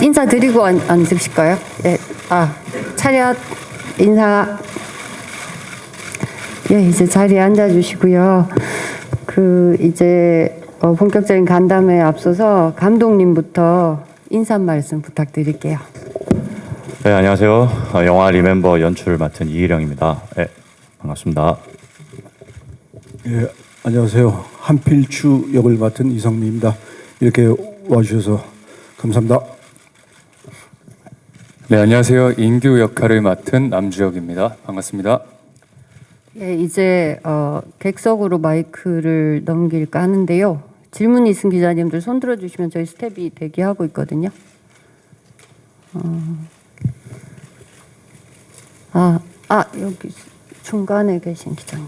인사드리고 앉으실까요? 예. 차렷 인사. 예, 이제 자리에 앉아주시고요. 이제 본격적인 간담회에 앞서서 감독님부터 인사 말씀 부탁드릴게요. 네, 안녕하세요. 영화 리멤버 연출을 맡은 이희령입니다. 네, 반갑습니다. 예, 안녕하세요. 한필추 역을 맡은 이성미입니다. 이렇게 와주셔서 감사합니다. 네, 안녕하세요. 인규 역할을 맡은 남주혁입니다. 반갑습니다. 예, 이제 객석으로 마이크를 넘길까 하는데요. 질문이 있은 기자님들 손 들어주시면 저희 스텝이 대기하고 있거든요. 여기 중간에 계신 기자님.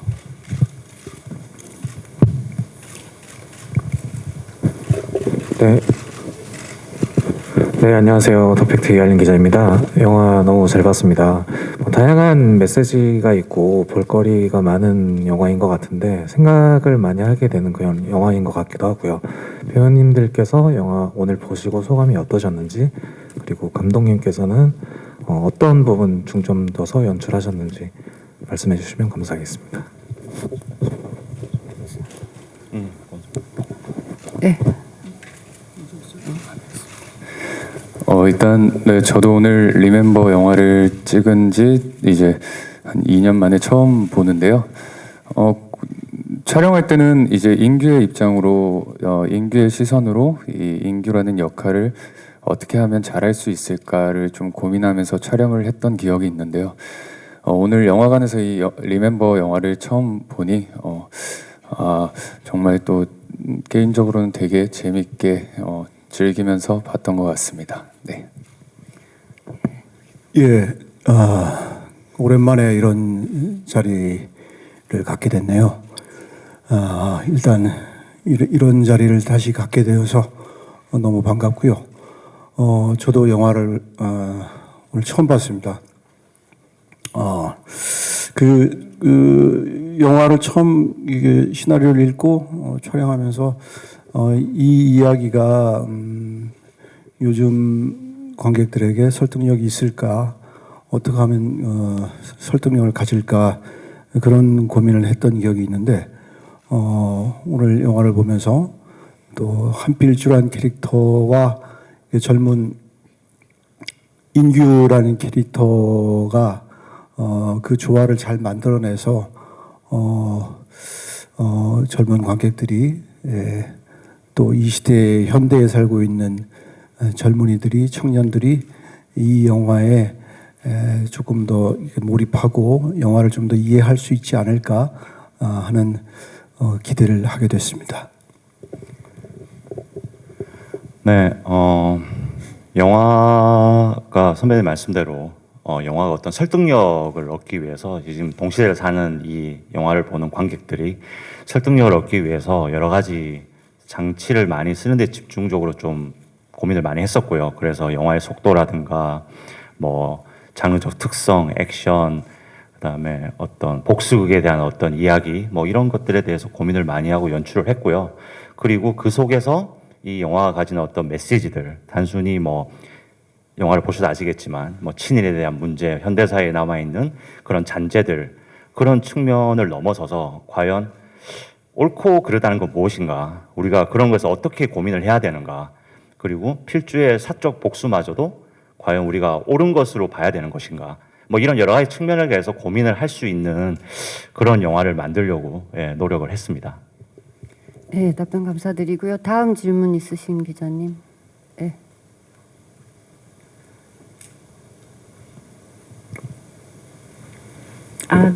네, 안녕하세요. 더팩트 이할린 기자입니다. 영화 너무 잘 봤습니다. 다양한 메시지가 있고 볼거리가 많은 영화인 것 같은데 생각을 많이 하게 되는 그런 영화인 것 같기도 하고요. 배우님들께서 영화 오늘 보시고 소감이 어떠셨는지, 그리고 감독님께서는 어떤 부분 중점 둬서 연출하셨는지 말씀해 주시면 감사하겠습니다. 네. 일단 네, 저도 오늘 리멤버 영화를 찍은 지 이제 한 2년 만에 처음 보는데요. 촬영할 때는 이제 인규의 입장으로 인규의 시선으로 이 인규라는 역할을 어떻게 하면 잘할 수 있을까를 좀 고민하면서 촬영을 했던 기억이 있는데요. 오늘 영화관에서 이 리멤버 영화를 처음 보니 정말 또 개인적으로는 되게 재밌게 즐기면서 봤던 것 같습니다. 네. 예, 오랜만에 이런 자리를 갖게 됐네요. 일단 이런 자리를 다시 갖게 되어서 너무 반갑고요. 저도 영화를 오늘 처음 봤습니다. 그 영화를 처음 이게 시나리오를 읽고 촬영하면서 이 이야기가 요즘 관객들에게 설득력이 있을까, 어떻게 하면 설득력을 가질까, 그런 고민을 했던 기억이 있는데 오늘 영화를 보면서 또 한필주라는 캐릭터와 젊은 인규라는 캐릭터가 그 조화를 잘 만들어내서 젊은 관객들이 또 이 시대의 현대에 살고 있는 젊은이들이, 청년들이 이 영화에 조금 더 몰입하고 영화를 좀 더 이해할 수 있지 않을까 하는 기대를 하게 됐습니다. 네, 영화가 선배님 말씀대로 영화가 어떤 설득력을 얻기 위해서 지금 동시대를 사는 이 영화를 보는 관객들이 설득력을 얻기 위해서 여러 가지 장치를 많이 쓰는데 집중적으로 좀 고민을 많이 했었고요. 그래서 영화의 속도라든가 뭐 장르적 특성, 액션, 그다음에 어떤 복수극에 대한 어떤 이야기, 뭐 이런 것들에 대해서 고민을 많이 하고 연출을 했고요. 그리고 그 속에서 이 영화가 가지는 어떤 메시지들, 단순히 뭐 영화를 보셔도 아시겠지만 뭐 친일에 대한 문제, 현대사회에 남아있는 그런 잔재들, 그런 측면을 넘어서서 과연 옳고 그르다는 건 무엇인가, 우리가 그런 것에서 어떻게 고민을 해야 되는가, 그리고 필주의 사적 복수마저도 과연 우리가 옳은 것으로 봐야 되는 것인가, 뭐 이런 여러 가지 측면을 대해서 고민을 할 수 있는 그런 영화를 만들려고 노력을 했습니다. 네, 답변 감사드리고요. 다음 질문 있으신 기자님. 네.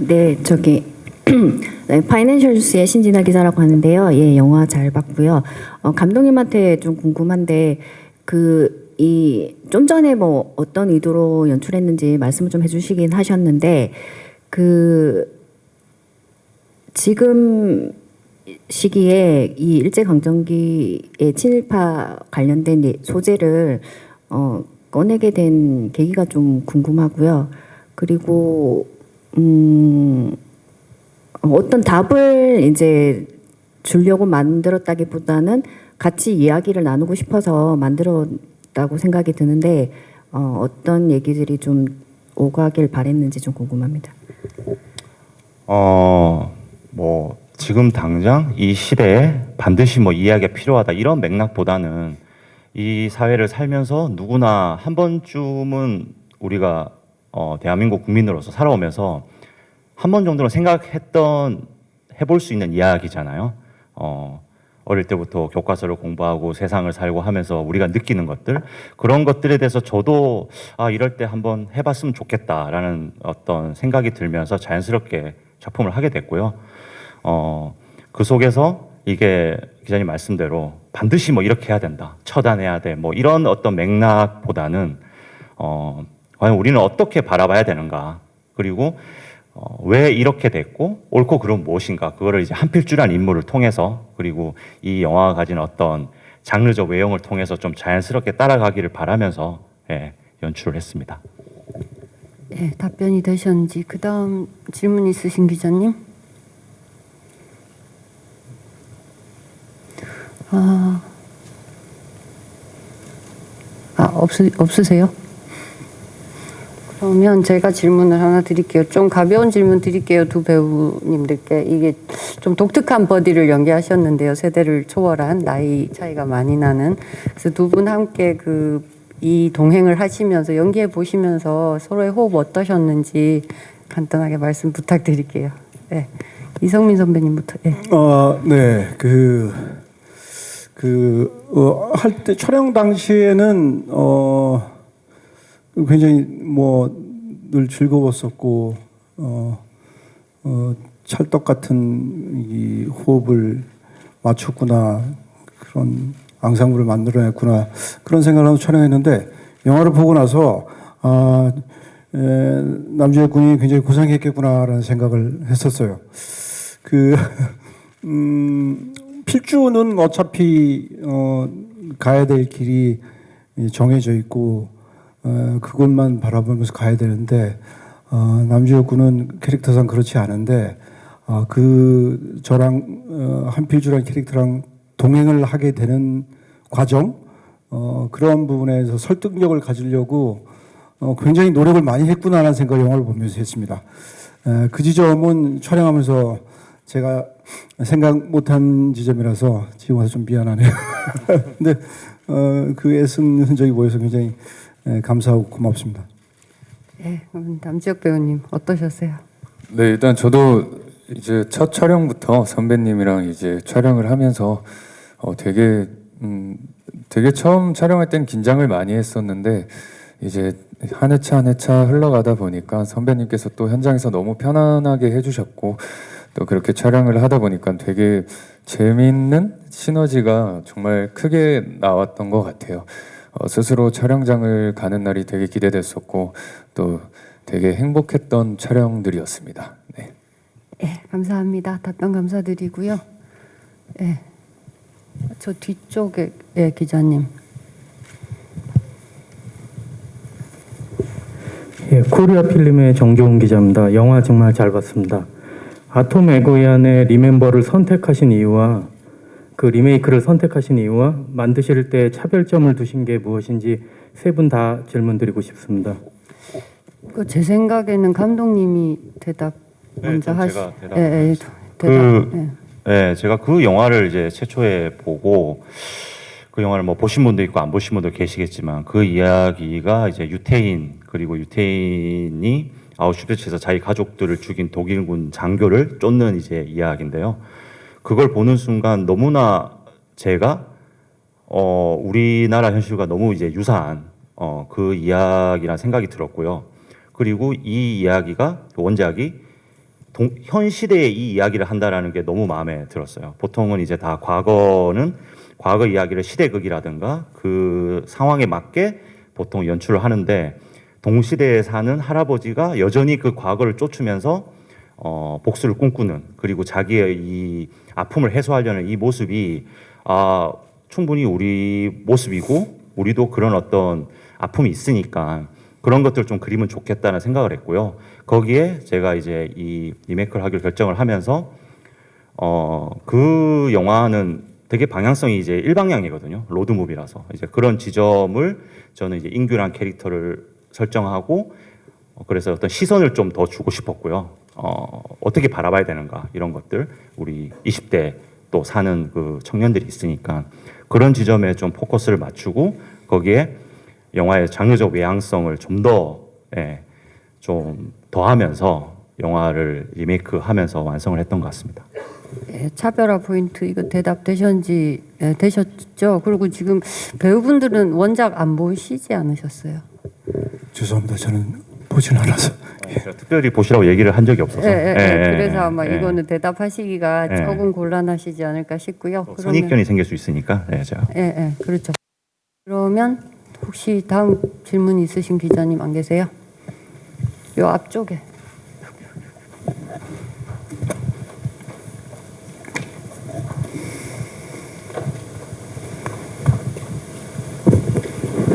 네, 네, 파이낸셜 뉴스의 신진아 기자라고 하는데요. 예, 영화 잘 봤고요. 감독님한테 좀 궁금한데 좀 전에 뭐 어떤 의도로 연출했는지 말씀을 좀 해주시긴 하셨는데 지금 시기에 이 일제강점기의 친일파 관련된 소재를 꺼내게 된 계기가 좀 궁금하고요. 그리고 어떤 답을 이제 주려고 만들었다기보다는 같이 이야기를 나누고 싶어서 만들었던 있었다고 생각이 드는데 어떤 얘기들이 좀 오가길 바랬는지 좀 궁금합니다. 뭐 지금 당장 이 시대에 반드시 뭐 이야기가 필요하다 이런 맥락보다는 이 사회를 살면서 누구나 한 번쯤은 우리가 대한민국 국민으로서 살아오면서 한 번 정도는 해볼 수 있는 이야기잖아요. 어릴 때부터 교과서를 공부하고 세상을 살고 하면서 우리가 느끼는 것들, 그런 것들에 대해서 저도 이럴 때 한번 해봤으면 좋겠다라는 어떤 생각이 들면서 자연스럽게 작품을 하게 됐고요. 그 속에서 이게 기자님 말씀대로 반드시 뭐 이렇게 해야 된다, 처단해야 돼, 뭐 이런 어떤 맥락보다는 과연 우리는 어떻게 바라봐야 되는가, 그리고 왜 이렇게 됐고 옳고 그름 무엇인가, 그거를 이제 한필주란 인물을 통해서, 그리고 이 영화가 가진 어떤 장르적 외형을 통해서 좀 자연스럽게 따라가기를 바라면서 연출을 했습니다. 예, 답변이 되셨는지 그 다음 질문 있으신 기자님? 없으세요? 그러면 제가 질문을 하나 드릴게요. 좀 가벼운 질문 드릴게요. 두 배우님들께. 이게 좀 독특한 버디를 연기하셨는데요. 세대를 초월한, 나이 차이가 많이 나는. 그래서 두 분 함께 이 동행을 하시면서 연기해 보시면서 서로의 호흡 어떠셨는지 간단하게 말씀 부탁드릴게요. 네. 이성민 선배님부터. 네. 네. 할 때 촬영 당시에는 굉장히 늘 즐거웠었고 찰떡 같은 이 호흡을 맞췄구나, 그런 앙상블을 만들어냈구나, 그런 생각을 하면서 촬영했는데, 영화를 보고 나서 남주혁 군이 굉장히 고생했겠구나라는 생각을 했었어요. 필주는 어차피 가야 될 길이 정해져 있고 그것만 바라보면서 가야 되는데, 남주혁 군은 캐릭터상 그렇지 않은데 저랑 한필주라는 캐릭터랑 동행을 하게 되는 과정, 그런 부분에서 설득력을 가지려고 굉장히 노력을 많이 했구나라는 생각을 영화를 보면서 했습니다. 그 지점은 촬영하면서 제가 생각 못한 지점이라서 지금 와서 좀 미안하네요. 근데 그 애쓴 흔적이 보여서 굉장히 감사하고 고맙습니다. 네, 그럼 남지혁 배우님 어떠셨어요? 네, 일단 저도 이제 첫 촬영부터 선배님이랑 이제 촬영을 하면서 되게 처음 촬영할 땐 긴장을 많이 했었는데, 이제 한 회차 한 회차 흘러가다 보니까 선배님께서 또 현장에서 너무 편안하게 해주셨고, 또 그렇게 촬영을 하다 보니까 되게 재미있는 시너지가 정말 크게 나왔던 것 같아요. 스스로 촬영장을 가는 날이 되게 기대됐었고 또 되게 행복했던 촬영들이었습니다. 네. 네, 감사합니다. 답변 감사드리고요. 네, 저 뒤쪽에 기자님. 예, 코리아 필름의 정종훈 기자입니다. 영화 정말 잘 봤습니다. 아톰 에고이안의 리멤버를 선택하신 이유와 그 리메이크를 선택하신 이유와 만드실 때 차별점을 두신 게 무엇인지 세 분 다 질문드리고 싶습니다. 제 생각에는 감독님이 대답 먼저 하시. 제가 대답. 제가 그 영화를 이제 최초에 보고, 그 영화를 뭐 보신 분도 있고 안 보신 분도 계시겠지만, 그 이야기가 이제 유태인, 그리고 유태인이 아우슈비츠에서 자기 가족들을 죽인 독일군 장교를 쫓는 이제 이야기인데요. 그걸 보는 순간 너무나 제가 우리나라 현실과 너무 이제 유사한 그 이야기란 생각이 들었고요. 그리고 이 이야기가, 원작이 현 시대에 이 이야기를 한다라는 게 너무 마음에 들었어요. 보통은 이제 다 과거 이야기를 시대극이라든가 그 상황에 맞게 보통 연출을 하는데, 동시대에 사는 할아버지가 여전히 그 과거를 쫓으면서 복수를 꿈꾸는, 그리고 자기의 이 아픔을 해소하려는 이 모습이 충분히 우리 모습이고, 우리도 그런 어떤 아픔이 있으니까 그런 것들 좀 그리면 좋겠다는 생각을 했고요. 거기에 제가 이제 이 리메이크를 하기로 결정을 하면서 그 영화는 되게 방향성이 이제 일방향이거든요. 로드무비라서 이제 그런 지점을 저는 이제 인규란 캐릭터를 설정하고 그래서 어떤 시선을 좀 더 주고 싶었고요. 어떻게 바라봐야 되는가 이런 것들 우리 20대 또 사는 그 청년들이 있으니까 그런 지점에 좀 포커스를 맞추고 거기에 영화의 장르적 외향성을 좀 더 좀 더하면서 영화를 리메이크하면서 완성을 했던 것 같습니다. 예, 차별화 포인트 이거 대답 되셨는지 되셨죠? 그리고 지금 배우분들은 원작 안 보시지 않으셨어요? 죄송합니다. 저는 보진 않아서. 제가 특별히 보시라고 얘기를 한 적이 없어서. 그래서 아마 이거는 대답하시기가 예. 조금 곤란하시지 않을까 싶고요. 또 선입견이 생길 수 있으니까. 제가. 그렇죠. 그러면 혹시 다음 질문 있으신 기자님 안 계세요? 요 앞쪽에.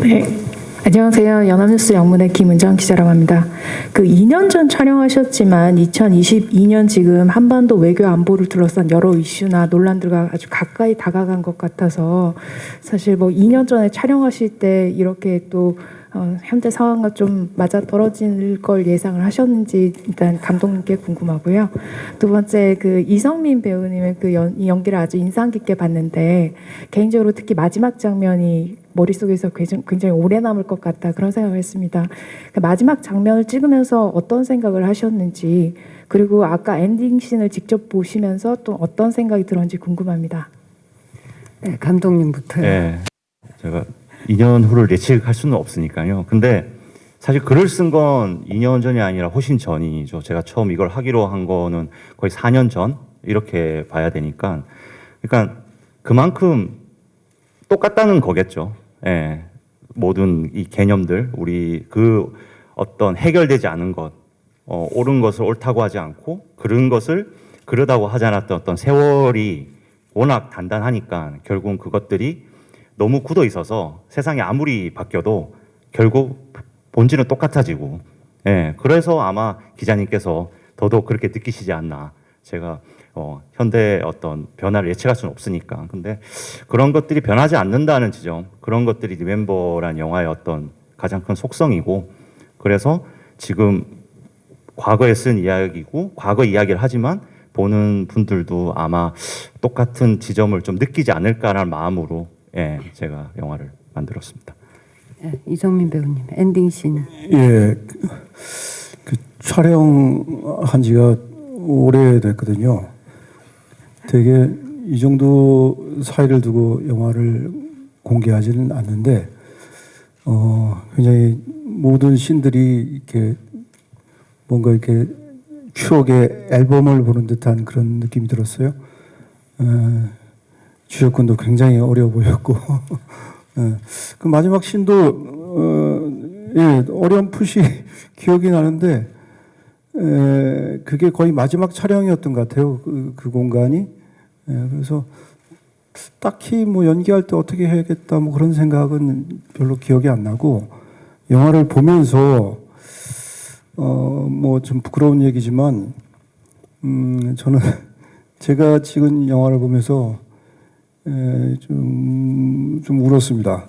네, 안녕하세요. 연합뉴스 영문의 김은정 기자라고 합니다. 그 2년 전 촬영하셨지만 2022년 지금 한반도 외교 안보를 둘러싼 여러 이슈나 논란들과 아주 가까이 다가간 것 같아서 사실 뭐 2년 전에 촬영하실 때 이렇게 또 현재 상황과 좀 맞아 떨어질 걸 예상을 하셨는지 일단 감독님께 궁금하고요. 두 번째 그 이성민 배우님의 그 이 연기를 아주 인상 깊게 봤는데 개인적으로 특히 마지막 장면이 머릿속에서 굉장히 오래 남을 것 같다 그런 생각을 했습니다. 그 마지막 장면을 찍으면서 어떤 생각을 하셨는지 그리고 아까 엔딩 씬을 직접 보시면서 또 어떤 생각이 들었는지 궁금합니다. 네, 감독님부터요. 네, 제가 2년 후를 예측할 수는 없으니까요. 근데 사실 글을 쓴 건 2년 전이 아니라 훨씬 전이죠. 제가 처음 이걸 하기로 한 거는 거의 4년 전 이렇게 봐야 되니까 그러니까 그만큼 똑같다는 거겠죠. 모든 이 개념들 우리 그 어떤 해결되지 않은 것 옳은 것을 옳다고 하지 않고 그런 것을 그러다고 하지 않았던 어떤 세월이 워낙 단단하니까 결국은 그것들이 너무 굳어 있어서 세상이 아무리 바뀌어도 결국 본질은 똑같아지고 그래서 아마 기자님께서 더더욱 그렇게 느끼시지 않나. 제가 현대의 어떤 변화를 예측할 수는 없으니까. 근데 그런 것들이 변하지 않는다는 지점, 그런 것들이 리멤버란 영화의 어떤 가장 큰 속성이고 그래서 지금 과거에 쓴 이야기고 과거 이야기를 하지만 보는 분들도 아마 똑같은 지점을 좀 느끼지 않을까라는 마음으로 제가 영화를 만들었습니다. 이성민 배우님 엔딩 씬. 예, 그 촬영한 지가 오래됐거든요. 되게 이 정도 사이를 두고 영화를 공개하지는 않는데 굉장히 모든 씬들이 이렇게 뭔가 이렇게 추억의 앨범을 보는 듯한 그런 느낌이 들었어요. 주역군도 굉장히 어려 보였고 그 마지막 씬도 어렴풋이 기억이 나는데 그게 거의 마지막 촬영이었던 것 같아요. 그 공간이. 그래서 딱히 뭐 연기할 때 어떻게 해야겠다 뭐 그런 생각은 별로 기억이 안 나고 영화를 보면서 뭐 좀 부끄러운 얘기지만 저는 제가 찍은 영화를 보면서 좀 울었습니다.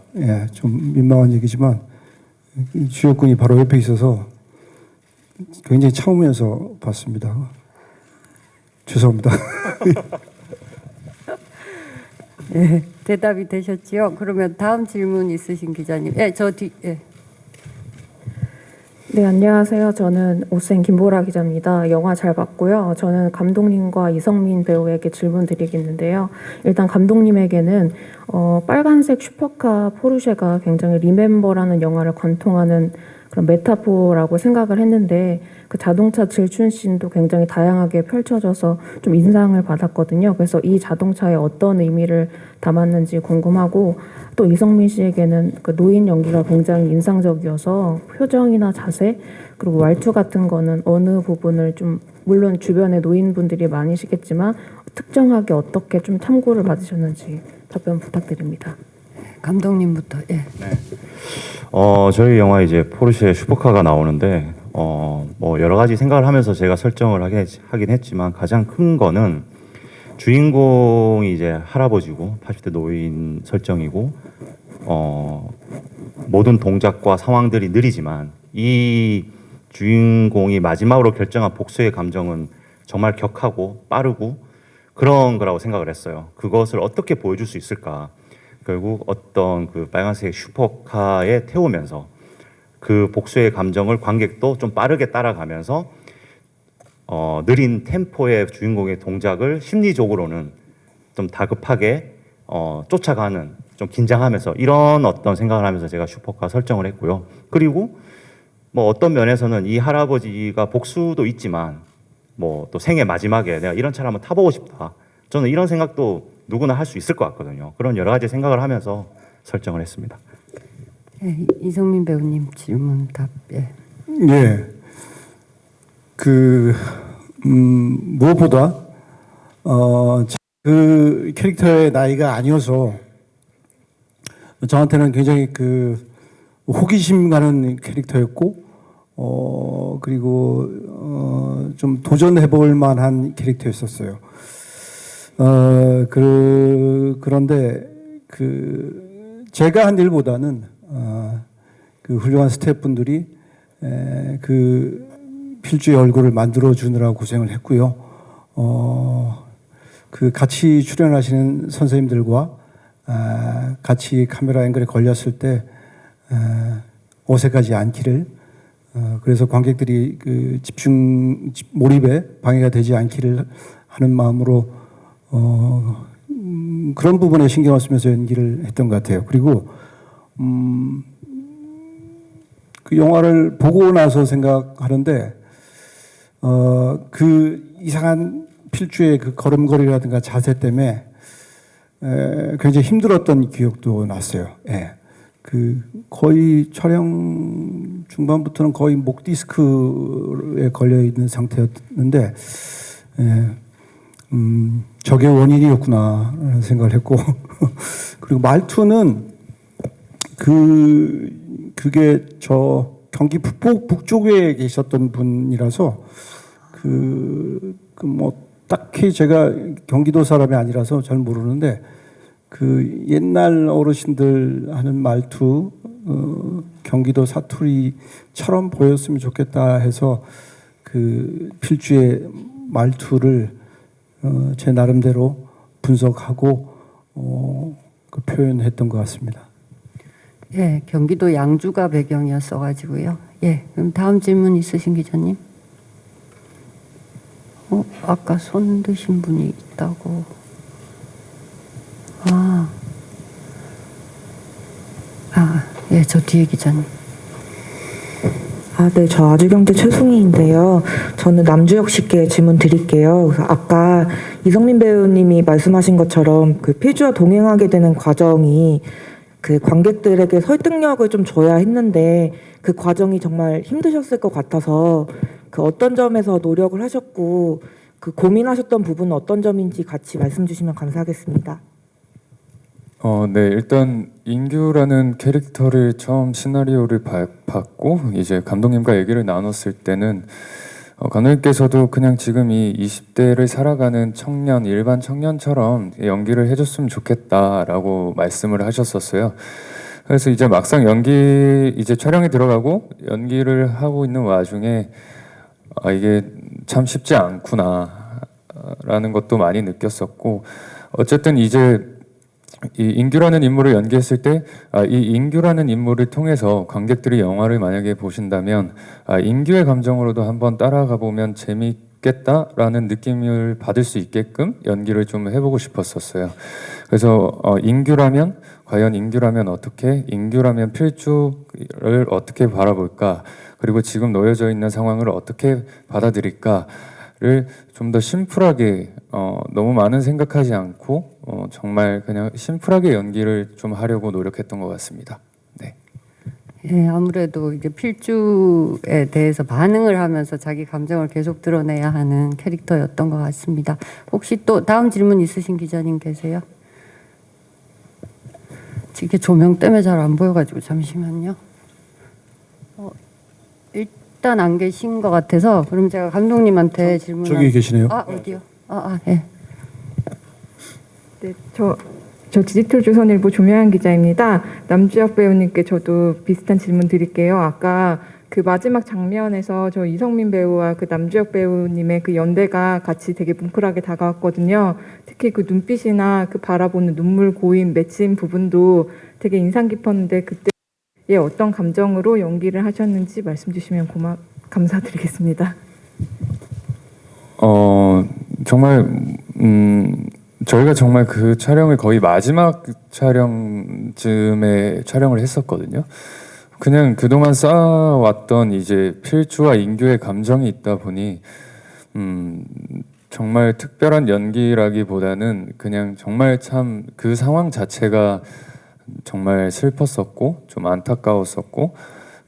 좀 민망한 얘기지만 주역군이 바로 옆에 있어서 굉장히 참으면서 봤습니다. 죄송합니다. 대답이 되셨지요? 그러면 다음 질문 있으신 기자님. 저 뒤. 네, 안녕하세요. 저는 오센 김보라 기자입니다. 영화 잘 봤고요. 저는 감독님과 이성민 배우에게 질문 드리겠는데요. 일단 감독님에게는 빨간색 슈퍼카 포르쉐가 굉장히 리멤버라는 영화를 관통하는 그런 메타포라고 생각을 했는데 그 자동차 질춘 씬도 굉장히 다양하게 펼쳐져서 좀 인상을 받았거든요. 그래서 이 자동차에 어떤 의미를 담았는지 궁금하고 또 이성민 씨에게는 그 노인 연기가 굉장히 인상적이어서 표정이나 자세 그리고 말투 같은 거는 어느 부분을 좀 물론 주변에 노인분들이 많으시겠지만 특정하게 어떻게 좀 참고를 받으셨는지 답변 부탁드립니다. 감독님부터. 저희 영화 이제 포르쉐 슈퍼카가 나오는데 뭐 여러 가지 생각을 하면서 제가 설정을 하긴 했지만 가장 큰 거는 주인공이 이제 할아버지고 80대 노인 설정이고 모든 동작과 상황들이 느리지만 이 주인공이 마지막으로 결정한 복수의 감정은 정말 격하고 빠르고 그런 거라고 생각을 했어요. 그것을 어떻게 보여줄 수 있을까? 결국 어떤 그 빨간색 슈퍼카에 태우면서 그 복수의 감정을 관객도 좀 빠르게 따라가면서 느린 템포의 주인공의 동작을 심리적으로는 좀 다급하게 쫓아가는, 좀 긴장하면서 이런 어떤 생각을 하면서 제가 슈퍼카 설정을 했고요. 그리고 뭐 어떤 면에서는 이 할아버지가 복수도 있지만 뭐 또 생애 마지막에 내가 이런 차를 한번 타보고 싶다. 저는 이런 생각도 누구나 할 수 있을 것 같거든요. 그런 여러 가지 생각을 하면서 설정을 했습니다. 예, 이성민 배우님 질문 답. 예. 예. 무엇보다 그 캐릭터의 나이가 아니어서 저한테는 굉장히 그 호기심 가는 캐릭터였고 그리고 좀 도전해볼 만한 캐릭터였었어요. 그런데 제가 한 일보다는 그 훌륭한 스태프분들이 그 필주의 얼굴을 만들어 주느라고 고생을 했고요. 그 같이 출연하시는 선생님들과 같이 카메라 앵글에 걸렸을 때 어색하지 않기를, 그래서 관객들이 그 몰입에 방해가 되지 않기를 하는 마음으로 그런 부분에 신경을 쓰면서 연기를 했던 것 같아요. 그리고 그 영화를 보고 나서 생각하는데 그 이상한 필주의 그 걸음걸이라든가 자세 때문에 굉장히 힘들었던 기억도 났어요. 예. 그 거의 촬영 중반부터는 거의 목 디스크에 걸려 있는 상태였는데, 저게 원인이었구나라는 생각을 했고, 그리고 말투는 그게 저 경기 북쪽에 계셨던 분이라서 뭐 딱히 제가 경기도 사람이 아니라서 잘 모르는데 그 옛날 어르신들 하는 말투, 경기도 사투리처럼 보였으면 좋겠다 해서 그 필주의 말투를 제 나름대로 분석하고 그 표현했던 것 같습니다. 예, 경기도 양주가 배경이었어가지고요. 예, 그럼 다음 질문 있으신 기자님? 아까 손 드신 분이 있다고. 예, 저 뒤에 기자님. 네, 저 아주경제 최승희인데요. 저는 남주혁 씨께 질문 드릴게요. 그래서 아까 이성민 배우님이 말씀하신 것처럼 그 필주와 동행하게 되는 과정이 그 관객들에게 설득력을 좀 줘야 했는데 그 과정이 정말 힘드셨을 것 같아서 그 어떤 점에서 노력을 하셨고 그 고민하셨던 부분은 어떤 점인지 같이 말씀 주시면 감사하겠습니다. 네, 일단 인규라는 캐릭터를 처음 시나리오를 받고 이제 감독님과 얘기를 나눴을 때는 감독님께서도 그냥 지금 이 20대를 살아가는 청년, 일반 청년처럼 연기를 해줬으면 좋겠다라고 말씀을 하셨었어요. 그래서 이제 막상 이제 촬영에 들어가고 연기를 하고 있는 와중에 이게 참 쉽지 않구나라는 것도 많이 느꼈었고, 어쨌든 이제 이 인규라는 인물을 연기했을 때 이 인규라는 인물을 통해서 관객들이 영화를 만약에 보신다면 인규의 감정으로도 한번 따라가 보면 재미있겠다라는 느낌을 받을 수 있게끔 연기를 좀 해보고 싶었었어요. 그래서 과연 인규라면 어떻게, 인규라면 필주를 어떻게 바라볼까, 그리고 지금 놓여져 있는 상황을 어떻게 받아들일까를 좀 더 심플하게, 너무 많은 생각하지 않고 정말 그냥 심플하게 연기를 좀 하려고 노력했던 것 같습니다. 네. 예, 아무래도 이제 필주에 대해서 반응을 하면서 자기 감정을 계속 드러내야 하는 캐릭터였던 것 같습니다. 혹시 또 다음 질문 있으신 기자님 계세요? 이게 조명 때문에 잘 안 보여가지고 잠시만요. 일단 안 계신 것 같아서 그럼 제가 감독님한테 질문. 저기 계시네요. 어디요? 예. 네, 저 디지털 조선일보 조명현 기자입니다. 남주혁 배우님께 저도 비슷한 질문 드릴게요. 아까 그 마지막 장면에서 저 이성민 배우와 그 남주혁 배우님의 그 연대가 같이 되게 뭉클하게 다가왔거든요. 특히 그 눈빛이나 그 바라보는 눈물 고임 맺힌 부분도 되게 인상 깊었는데 그때 어떤 감정으로 연기를 하셨는지 말씀 주시면 감사드리겠습니다. 정말 저희가 정말 그 촬영을 거의 마지막 촬영쯤에 촬영을 했었거든요. 그냥 그동안 쌓아왔던 이제 필주와 인규의 감정이 있다 보니 정말 특별한 연기라기보다는 그냥 정말 참 그 상황 자체가 정말 슬펐었고 좀 안타까웠었고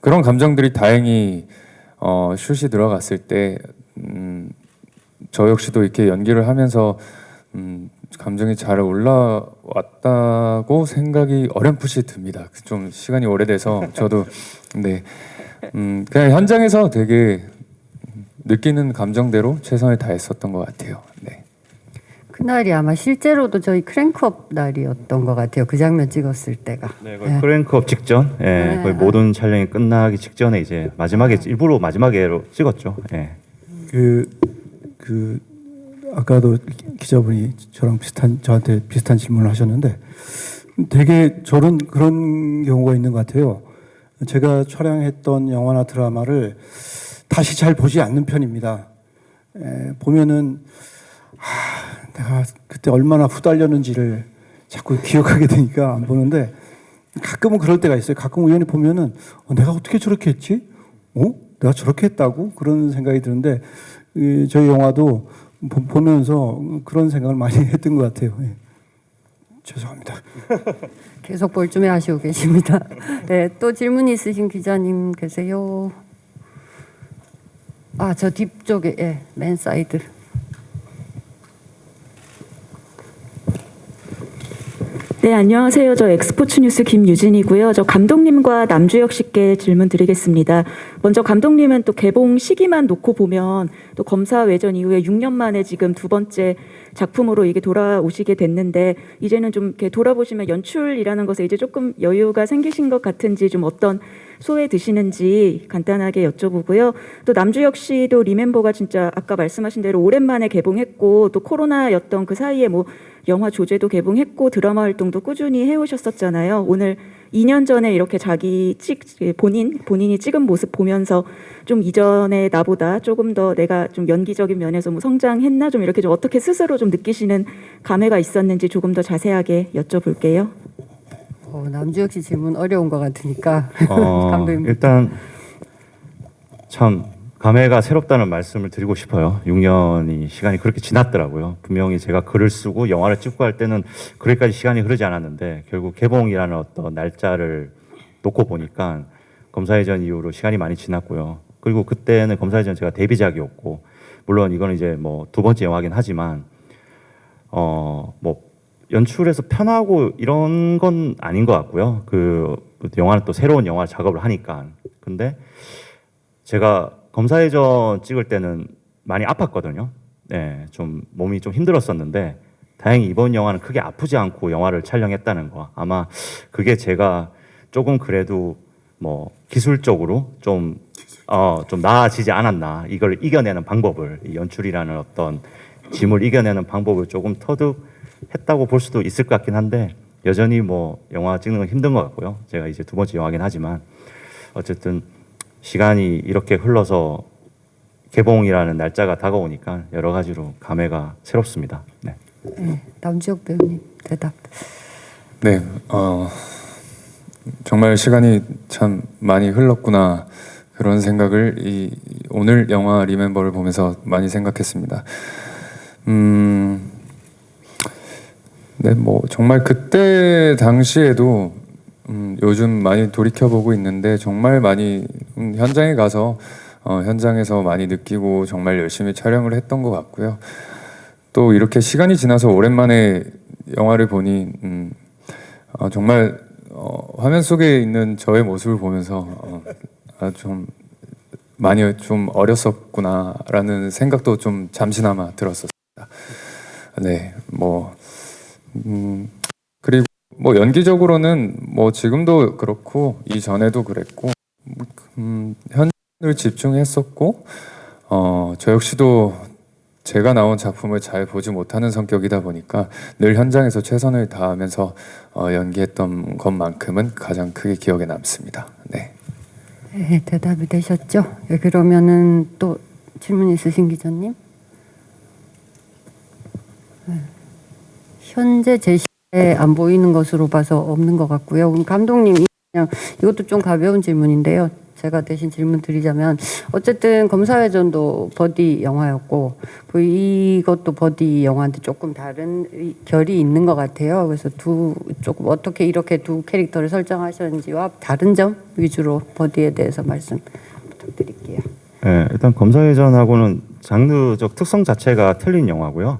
그런 감정들이 다행히 슛이 들어갔을 때 저 역시도 이렇게 연기를 하면서 감정이 잘 올라왔다고 생각이 어렴풋이 듭니다. 좀 시간이 오래돼서 저도 네 그냥 현장에서 되게 느끼는 감정대로 최선을 다했었던 것 같아요. 네. 그날이 아마 실제로도 저희 크랭크업 날이었던 것 같아요. 그 장면 찍었을 때가. 네, 거의 크랭크업 직전, 예, 거의 모든 촬영이 끝나기 직전에 이제 마지막에 일부러 마지막에로 찍었죠. 예. 아까도 기자분이 저한테 비슷한 질문을 하셨는데 되게 저는 그런 경우가 있는 것 같아요. 제가 촬영했던 영화나 드라마를 다시 잘 보지 않는 편입니다. 보면은 내가 그때 얼마나 후달렸는지를 자꾸 기억하게 되니까 안 보는데 가끔은 그럴 때가 있어요. 가끔 우연히 보면은 내가 어떻게 저렇게 했지? 내가 저렇게 했다고? 그런 생각이 드는데 저희 영화도 보면서 그런 생각을 많이 했던 것 같아요. 예. 죄송합니다. 계속 볼쯤에 하시고 계십니다. 네, 또 질문 있으신 기자님 계세요? 저 뒤쪽에, 예, 맨 사이드. 네, 안녕하세요. 저 엑스포츠 뉴스 김유진이고요. 저 감독님과 남주혁 씨께 질문 드리겠습니다. 먼저 감독님은 또 개봉 시기만 놓고 보면 또 검사 외전 이후에 6년 만에 지금 두 번째 작품으로 이게 돌아오시게 됐는데 이제는 좀 이렇게 돌아보시면 연출이라는 것에 이제 조금 여유가 생기신 것 같은지 좀 어떤 소회 드시는지 간단하게 여쭤보고요. 또 남주혁 씨도 리멤버가 진짜 아까 말씀하신 대로 오랜만에 개봉했고 또 코로나였던 그 사이에 뭐 영화 조제도 개봉했고 드라마 활동도 꾸준히 해오셨었잖아요. 오늘 2년 전에 이렇게 본인이 찍은 모습 보면서 좀 이전에 나보다 조금 더 내가 좀 연기적인 면에서 뭐 성장했나 좀 이렇게 좀 어떻게 스스로 좀 느끼시는 감회가 있었는지 조금 더 자세하게 여쭤볼게요. 남주혁 씨 질문 어려운 것 같으니까 감독님. 일단 참 감회가 새롭다는 말씀을 드리고 싶어요. 6년이 시간이 그렇게 지났더라고요. 분명히 제가 글을 쓰고 영화를 찍고 할 때는 그렇게까지 시간이 흐르지 않았는데 결국 개봉이라는 어떤 날짜를 놓고 보니까 검사회전 이후로 시간이 많이 지났고요. 그리고 그때는 검사회전 제가 데뷔작이었고 물론 이거는 이제 뭐 두 번째 영화긴 하지만 뭐 연출에서 편하고 이런 건 아닌 것 같고요. 그 영화는 또 새로운 영화 작업을 하니까. 근데 제가 검사회전 찍을 때는 많이 아팠거든요. 네, 좀 몸이 좀 힘들었었는데 다행히 이번 영화는 크게 아프지 않고 영화를 촬영했다는 거. 아마 그게 제가 조금 그래도 뭐 기술적으로 좀 나아지지 않았나. 이걸 이겨내는 방법을, 이 연출이라는 어떤 짐을 이겨내는 방법을 조금 터득했다고 볼 수도 있을 것 같긴 한데 여전히 뭐 영화 찍는 건 힘든 것 같고요. 제가 이제 두 번째 영화긴 하지만 어쨌든 시간이 이렇게 흘러서 개봉이라는 날짜가 다가오니까 여러 가지로 감회가 새롭습니다. 네. 네, 남주혁 배우님 대답. 네, 정말 시간이 참 많이 흘렀구나 그런 생각을 오늘 영화 리멤버를 보면서 많이 생각했습니다. 네, 뭐 정말 그때 당시에도 요즘 많이 돌이켜보고 있는데 정말 많이 현장에 가서 현장에서 많이 느끼고 정말 열심히 촬영을 했던 것 같고요. 또 이렇게 시간이 지나서 오랜만에 영화를 보니 정말 화면 속에 있는 저의 모습을 보면서 좀 많이 좀 어렸었구나라는 생각도 좀 잠시나마 들었었습니다. 네, 뭐 그리고 뭐 연기적으로는 뭐 지금도 그렇고 이전에도 그랬고 현장을 집중했었고 저 역시도 제가 나온 작품을 잘 보지 못하는 성격이다 보니까 늘 현장에서 최선을 다하면서 연기했던 것만큼은 가장 크게 기억에 남습니다. 네. 네, 대답이 되셨죠? 네, 그러면은 또 질문 있으신 기자님? 네. 현재 제시에 안 보이는 것으로 봐서 없는 것 같고요. 그럼 감독님, 그냥 이것도 좀 가벼운 질문인데요. 제가 대신 질문 드리자면 어쨌든 검사회전도 버디 영화였고 이것도 버디 영화인데 조금 다른 결이 있는 것 같아요. 그래서 조금 어떻게 이렇게 두 캐릭터를 설정하셨는지와 다른 점 위주로 버디에 대해서 말씀 부탁드릴게요. 네, 일단 검사회전하고는 장르적 특성 자체가 틀린 영화고요.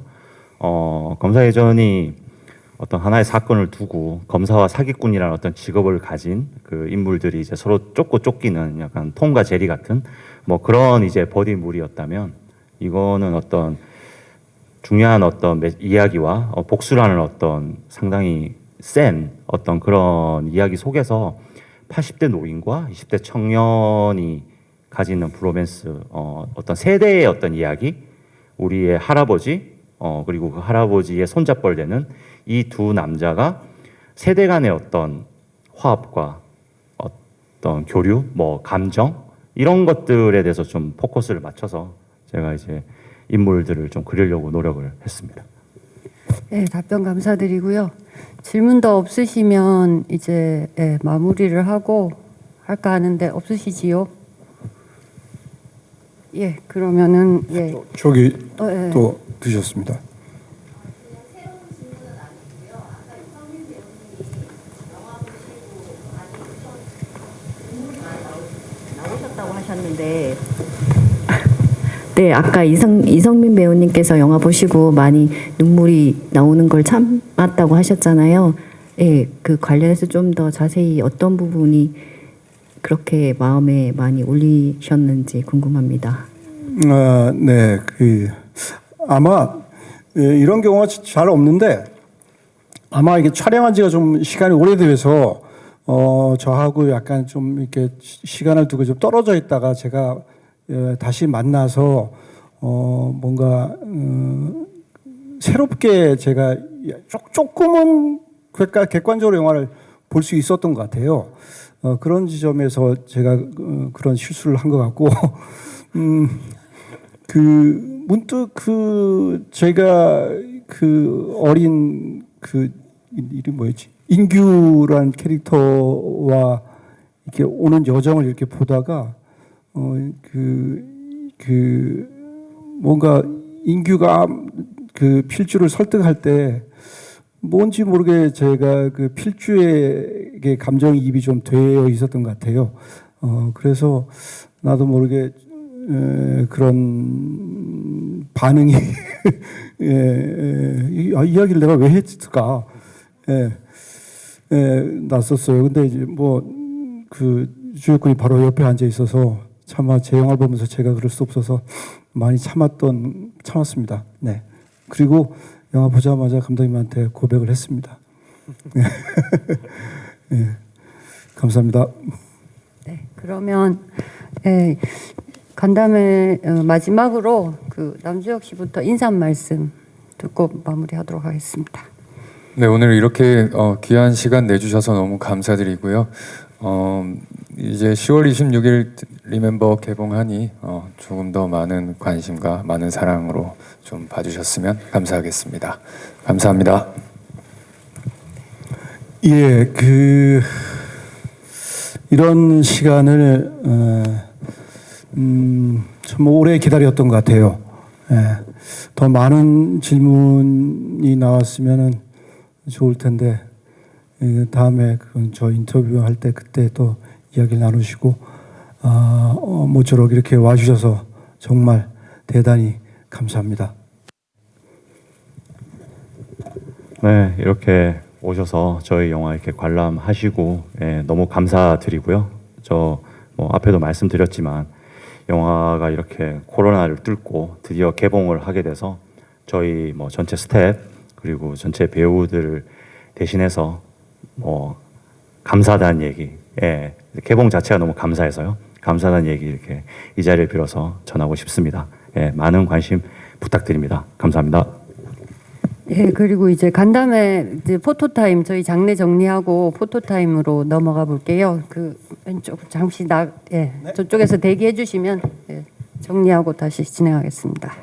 검사회전이 어떤 하나의 사건을 두고 검사와 사기꾼이라는 어떤 직업을 가진 그 인물들이 이제 서로 쫓고 쫓기는 약간 톰과 제리 같은 뭐 그런 이제 버디물이었다면, 이거는 어떤 중요한 어떤 이야기와 복수라는 어떤 상당히 센 어떤 그런 이야기 속에서 80대 노인과 20대 청년이 가지는 브로맨스, 어떤 세대의 어떤 이야기, 우리의 할아버지 그리고 그 할아버지의 손잡벌 되는 이 두 남자가 세대 간의 어떤 화합과 어떤 교류, 뭐 감정 이런 것들에 대해서 좀 포커스를 맞춰서 제가 이제 인물들을 좀 그리려고 노력을 했습니다. 네, 답변 감사드리고요. 질문 더 없으시면 이제 마무리를 하고 할까 하는데 없으시지요? 예, 그러면은 예. 저기 예. 또 드셨습니다. 나오셨다고 하셨는데 네, 아까 이성민 배우님께서 영화 보시고 많이 눈물이 나오는 걸 참았다고 하셨잖아요. 예, 그 관련해서 좀 더 자세히 어떤 부분이 그렇게 마음에 많이 울리셨는지 궁금합니다. 네, 아마 이런 경우가 잘 없는데 아마 이게 촬영한 지가 좀 시간이 오래돼서 저하고 약간 좀 이렇게 시간을 두고 좀 떨어져 있다가 제가 다시 만나서 뭔가 새롭게 제가 조금은 객관적으로 영화를 볼 수 있었던 것 같아요. 그런 지점에서 제가 그런 실수를 한 것 같고, 문득 제가 어린 이름 뭐였지? 인규란 캐릭터와 이렇게 오는 여정을 이렇게 보다가 뭔가 인규가 필주를 설득할 때 뭔지 모르게 제가 필주에게 감정이입이 좀 되어 있었던 것 같아요. 그래서 나도 모르게 그런 반응이 이야기를 내가 왜 했을까? 났었어요. 근데 이제 주역군이 바로 옆에 앉아 있어서 차마 제 영화 보면서 제가 그럴 수 없어서 많이 참았습니다. 네. 그리고 영화 보자마자 감독님한테 고백을 했습니다. 네. 감사합니다. 네, 그러면 간담회 마지막으로 남주혁 씨부터 인사 말씀 듣고 마무리하도록 하겠습니다. 네, 오늘 이렇게 귀한 시간 내주셔서 너무 감사드리고요. 이제 10월 26일 리멤버 개봉하니 조금 더 많은 관심과 많은 사랑으로 좀 봐주셨으면 감사하겠습니다. 감사합니다. 예, 이런 시간을 참 오래 기다렸던 것 같아요. 예, 더 많은 질문이 나왔으면 좋을 텐데 다음에 저 인터뷰할 때 그때 또 이야기를 나누시고 모쪼록 이렇게 와주셔서 정말 대단히 감사합니다. 네, 이렇게 오셔서 저희 영화 이렇게 관람하시고 너무 감사드리고요. 저 앞에도 말씀드렸지만 영화가 이렇게 코로나를 뚫고 드디어 개봉을 하게 돼서 저희 전체 스태프 그리고 전체 배우들을 대신해서 감사하다는 얘기, 예, 개봉 자체가 너무 감사해서요. 감사하다는 얘기 이렇게 이 자리를 빌어서 전하고 싶습니다. 예, 많은 관심 부탁드립니다. 감사합니다. 예, 그리고 이제 간담회 이제 포토타임 저희 장례 정리하고 포토타임으로 넘어가 볼게요. 그 왼쪽 잠시 저쪽에서 대기해 주시면 정리하고 다시 진행하겠습니다.